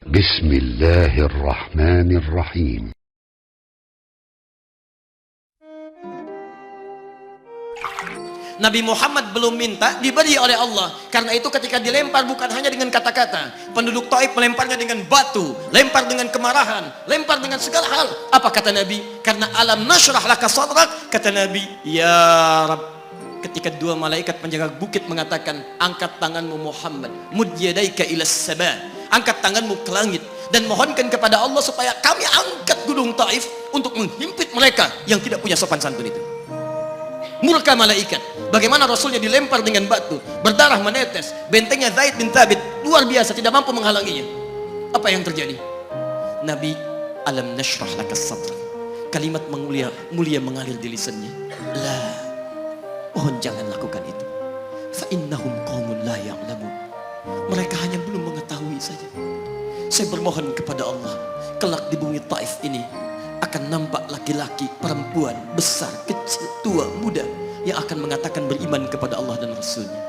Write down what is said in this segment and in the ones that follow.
بسم الله الرحمن الرحيم. Nabi Muhammad belum minta, diberi oleh Allah. Karena itu ketika dilempar bukan hanya dengan kata-kata. Penduduk Taif melemparnya dengan batu, lempar dengan kemarahan, lempar dengan segala hal. Apa kata Nabi? Karena alam nashrah laka sadrak, kata Nabi, ya Rab. Ketika dua malaikat penjaga bukit mengatakan, angkat tanganmu Muhammad, mud yadaika ilas sama, angkat tanganmu ke langit dan mohonkan kepada Allah supaya kami angkat gunung Taif untuk menghimpit mereka yang tidak punya sopan santun itu. Murka malaikat. Bagaimana Rasulnya dilempar dengan batu, berdarah menetes, bentengnya Zaid bin Thabit luar biasa, tidak mampu menghalanginya. Apa yang terjadi? Nabi, alam nashrah laka sadrak, kalimat mulia mengalir di lisannya. La, mohon jangan lakukan itu. Fa innahum qaumun la ya'lamun. Mereka hanya belum mengetahui saja. Saya bermohon kepada Allah, kelak di bumi Taif ini akan nampak laki-laki, perempuan, besar, kecil, tua, muda yang akan mengatakan beriman kepada Allah dan Rasulnya.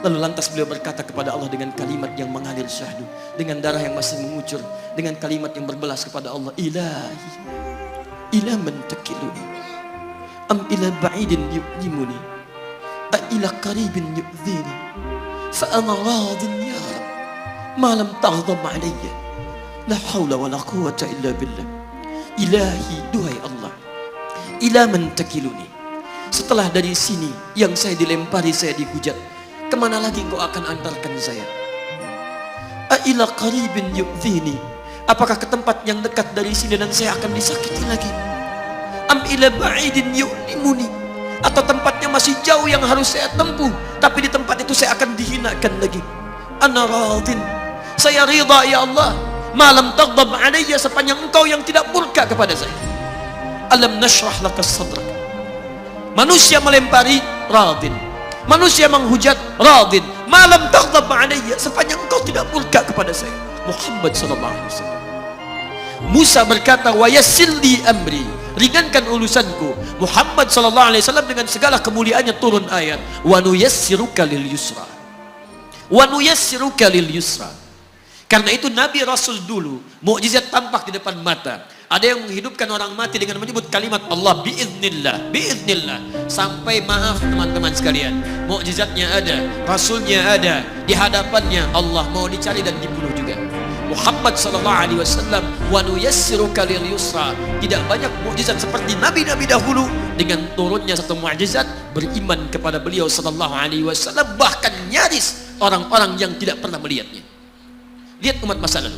Lalu lantas beliau berkata kepada Allah dengan kalimat yang mengalir syahdu, dengan darah yang masih mengucur, dengan kalimat yang berbelas kepada Allah, Ilahi, ila man takiluni, am ila ba'idin yu'limuni, a ila qaribin yu'zini, fa ana radin ya Rab, ma lam taghdab alayya, la hawla wa la quwwata illa billah. Ilahi, duhai Allah, ila man takiluni, setelah dari sini yang saya dilempari, saya dihujat, kemana lagi kau akan antarkan saya? A ila qaribin yu'zini, apakah ke tempat yang dekat dari sini dan saya akan disakiti lagi? Am ila ba'idin yu'limuni, atau tempatnya masih jauh yang harus saya tempuh, tapi di tempat itu saya akan dihinakan lagi. Ana radin, saya ridha ya Allah, malam taghdab alayya, sepanjang engkau yang tidak murka kepada saya. Alam nashrah laka sadrak. Manusia melempari, radin. Manusia menghujat, radin. Malam taghdab alayya, sepanjang engkau tidak murka kepada saya. Muhammad sallallahu alaihi wasallam. Musa berkata, wa yassir li amri, ringankan urusanku. Muhammad sallallahu alaihi wasallam dengan segala kemuliaannya turun ayat, wa nuyassiruka lil yusra. Wa nuyassiruka lil yusra. Karena itu Nabi Rasul dulu mukjizat tampak di depan mata. Ada yang menghidupkan orang mati dengan menyebut kalimat Allah biiznillah, biiznillah. Sampai maaf teman-teman sekalian, mukjizatnya ada, Rasulnya ada, di hadapannya Allah mau dicari dan dibunuh juga. Muhammad sallallahu alaihi wasallam, wa nuyassiruka lil yusra. Tidak banyak mukjizat seperti nabi-nabi dahulu dengan turunnya satu mukjizat beriman kepada beliau sallallahu alaihi wasallam, bahkan nyaris orang-orang yang tidak pernah melihatnya. Lihat umat masa lalu,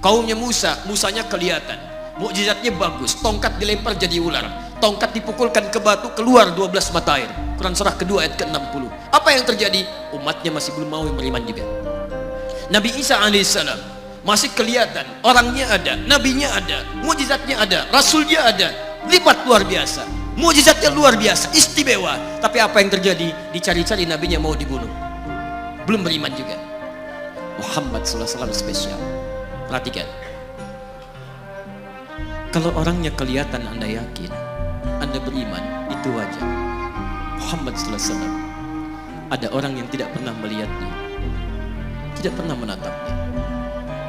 kaumnya Musa, Musanya kelihatan, mukjizatnya bagus, tongkat dilempar jadi ular, tongkat dipukulkan ke batu keluar 12 mata air. Quran surah kedua ayat ke-60. Apa yang terjadi? Umatnya masih belum mau beriman juga. Nabi Isa alaihissalam masih kelihatan, orangnya ada, nabinya ada, mukjizatnya ada, rasulnya ada, lipat luar biasa, mukjizatnya luar biasa, istimewa. Tapi apa yang terjadi? Dicari-cari nabinya mau dibunuh, belum beriman juga. Muhammad SAW spesial. Perhatikan, kalau orangnya kelihatan Anda yakin, Anda beriman, itu wajar. Muhammad SAW, ada orang yang tidak pernah melihatnya, tidak pernah menatapnya,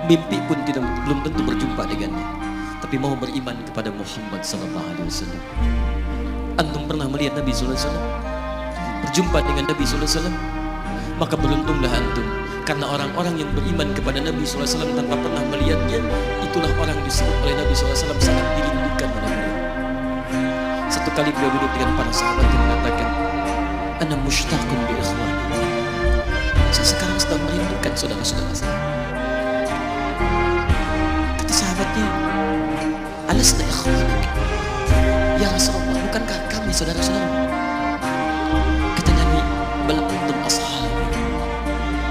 mimpi pun belum tentu berjumpa dengannya, tapi mau beriman kepada Muhammad SAW. Antum pernah melihat Nabi SAW? Berjumpa dengan Nabi SAW? Maka beruntunglah antum, karena orang-orang yang beriman kepada Nabi SAW tanpa pernah melihatnya, itulah orang disebut oleh Nabi SAW sangat dirindukan oleh beliau. Satu kali beliau duduk dengan para sahabat yang mengatakan, ana mushtaqun bi ikhwani, saya sekarang sedang merindukan saudara-saudara saya. Kata sahabatnya, alasna ikhwanik ya Rasulullah, bukankah kami saudara-saudara? Kata Nabi, bal antum ashab,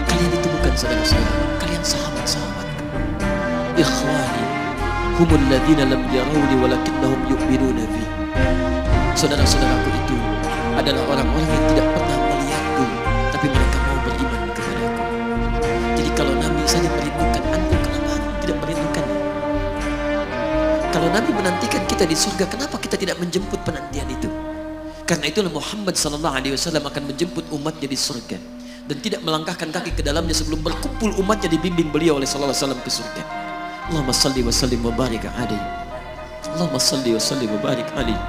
kalian itu bukan saudara-saudara, kalian sahabat-sahabatku. Ikhwani humul ladzina lam yarawni walakinnahum yu'minuna bi. Saudara-saudaraku itu adalah orang-orang yang tidak pernah melihatku, tapi mereka mau beriman kepadaku. Jadi kalau Nabi saja merindukan, antum kenapa tidak merindukan? Kalau Nabi menantikan kita di surga, kenapa kita tidak menjemput penantian itu? Karena itulah Muhammad SAW akan menjemput umatnya di surga dan tidak melangkahkan kaki ke dalamnya sebelum berkumpul umatnya dibimbing beliau oleh SAW ke surga. Allahumma salli wa sallim wa barik alaihi. Allahumma salli wa sallim wa barik alaihi.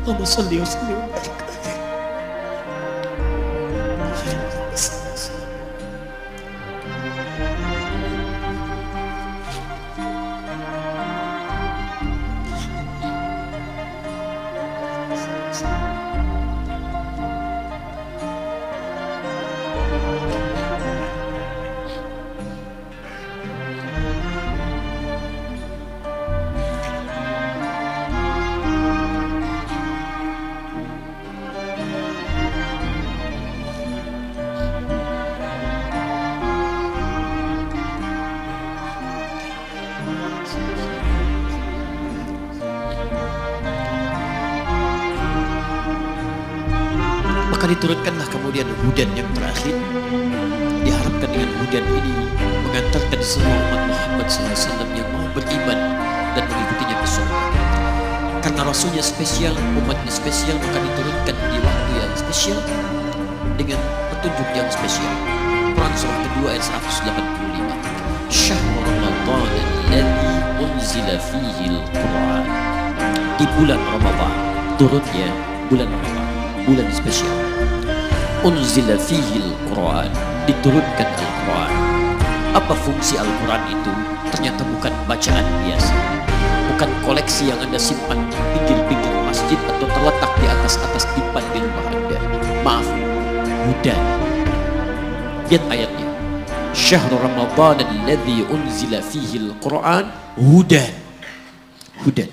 Allahumma salli wa sallim wa barik alaihi. Maka diturunkanlah kemudian hujan yang terakhir. Diharapkan dengan hujan ini mengantarkan semua umat Muhammad SAW yang mau beriman dan mengikutinya ke surga. Karena Rasulnya spesial, umatnya spesial, maka diturunkan di waktu yang spesial dengan petunjuk yang spesial. Quran surah kedua ayat 185. Syahrul Ramadan alladzi unzila fihi al-Quran. Di bulan Ramadan turunnya bulan Ramadan, bulan spesial. Unzila fihi al-Quran, diturunkan Al-Quran. Apa fungsi Al-Quran itu? Ternyata bukan bacaan biasa, bukan koleksi yang Anda simpan di pinggir-pinggir masjid atau terletak di atas-atas dipan di rumah Anda. Maaf, hudan. Lihat ayatnya. Syahrul Ramadan alladzi unzila fihi al-Quran hudan. Hudan.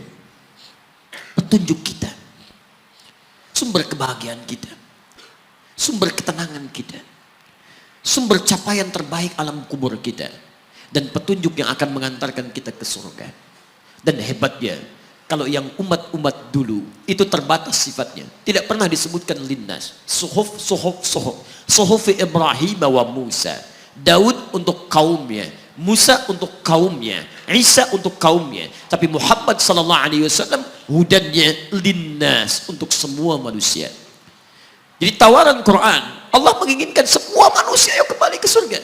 Petunjuk kita. Sumber kebahagiaan kita. Sumber ketenangan kita. Sumber capaian terbaik alam kubur kita. Dan petunjuk yang akan mengantarkan kita ke surga. Dan hebatnya, kalau yang umat-umat dulu itu terbatas sifatnya, tidak pernah disebutkan linnas. Suhuf Ibrahim wa Musa. Daud untuk kaumnya, Musa untuk kaumnya, Isa untuk kaumnya. Tapi Muhammad SAW hudannya linnas, untuk semua manusia. Jadi tawaran Quran, Allah menginginkan semua manusia yang kembali ke surga.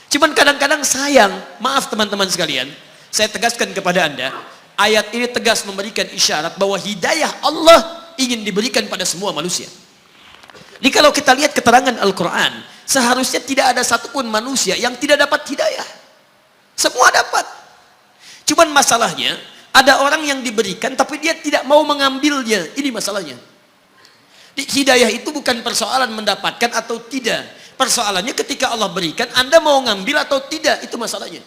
Cuman kadang-kadang sayang, maaf teman-teman sekalian, saya tegaskan kepada Anda, ayat ini tegas memberikan isyarat bahwa hidayah Allah ingin diberikan pada semua manusia. Jadi kalau kita lihat keterangan Al-Quran, seharusnya tidak ada satupun manusia yang tidak dapat hidayah. Semua dapat. Cuman masalahnya, ada orang yang diberikan tapi dia tidak mau mengambilnya. Ini masalahnya. Hidayah itu bukan persoalan mendapatkan atau tidak. Persoalannya ketika Allah berikan, Anda mau ngambil atau tidak, itu masalahnya.